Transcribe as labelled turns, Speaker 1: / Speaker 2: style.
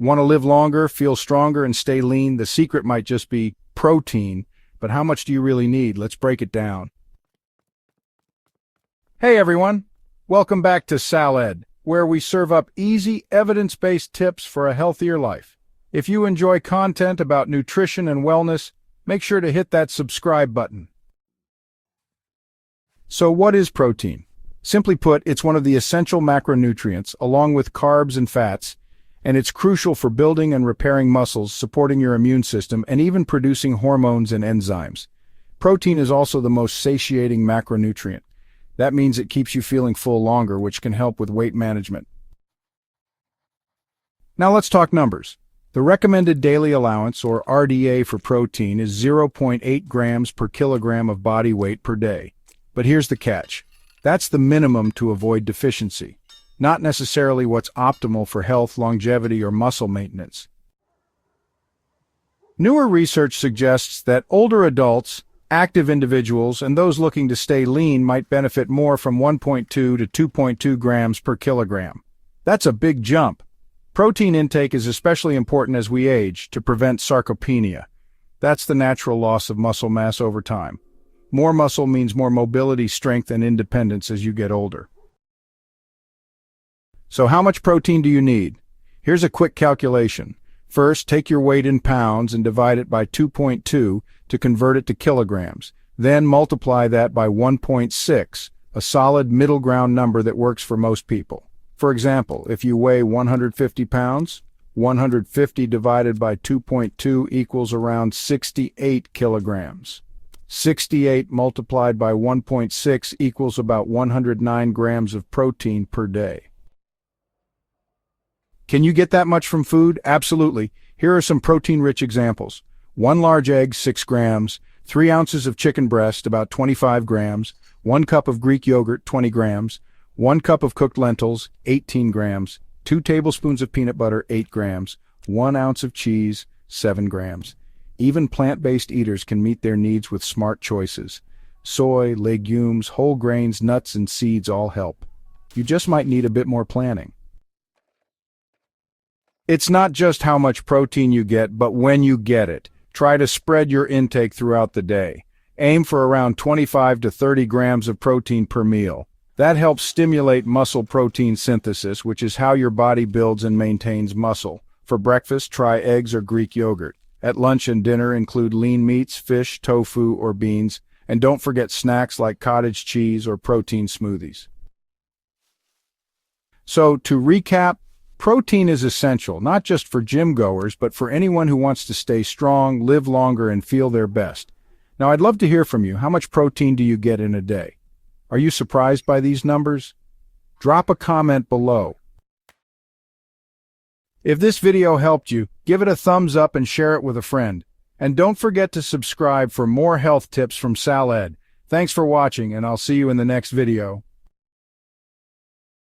Speaker 1: Want to live longer, feel stronger, and stay lean? The secret might just be protein, but how much do you really need? Let's break it down. Hey everyone, welcome back to SAL-Ed, where we serve up easy, evidence-based tips for a healthier life. If you enjoy content about nutrition and wellness, make sure to hit that subscribe button. So what is protein? Simply put, it's one of the essential macronutrients, along with carbs and fats, and it's crucial for building and repairing muscles, supporting your immune system, and even producing hormones and enzymes. Protein is also the most satiating macronutrient. That means it keeps you feeling full longer, which can help with weight management. Now let's talk numbers. The recommended daily allowance, or RDA, for protein is 0.8 grams per kilogram of body weight per day. But here's the catch. That's the minimum to avoid deficiency, not necessarily what's optimal for health, longevity, or muscle maintenance. Newer research suggests that older adults, active individuals, and those looking to stay lean might benefit more from 1.2 to 2.2 grams per kilogram. That's a big jump. Protein intake is especially important as we age to prevent sarcopenia. That's the natural loss of muscle mass over time. More muscle means more mobility, strength, and independence as you get older. So how much protein do you need? Here's a quick calculation. First, take your weight in pounds and divide it by 2.2 to convert it to kilograms. Then multiply that by 1.6, a solid middle ground number that works for most people. For example, if you weigh 150 pounds, 150 divided by 2.2 equals around 68 kilograms. 68 multiplied by 1.6 equals about 109 grams of protein per day. Can you get that much from food? Absolutely. Here are some protein-rich examples. 1 large egg, 6 grams, 3 ounces of chicken breast, about 25 grams, 1 cup of Greek yogurt, 20 grams, 1 cup of cooked lentils, 18 grams, 2 tablespoons of peanut butter, 8 grams, 1 ounce of cheese, 7 grams. Even plant-based eaters can meet their needs with smart choices. Soy, legumes, whole grains, nuts, and seeds all help. You just might need a bit more planning. It's not just how much protein you get, but when you get it. Try to spread your intake throughout the day. Aim for around 25 to 30 grams of protein per meal. That helps stimulate muscle protein synthesis, which is how your body builds and maintains muscle. For breakfast, try eggs or Greek yogurt. At lunch and dinner, include lean meats, fish, tofu, or beans. And don't forget snacks like cottage cheese or protein smoothies. So, to recap, protein is essential, not just for gym goers, but for anyone who wants to stay strong, live longer, and feel their best. Now, I'd love to hear from you. How much protein do you get in a day? Are you surprised by these numbers? Drop a comment below. If this video helped you, give it a thumbs up and share it with a friend. And don't forget to subscribe for more health tips from SAL-Ed. Thanks for watching, and I'll see you in the next video.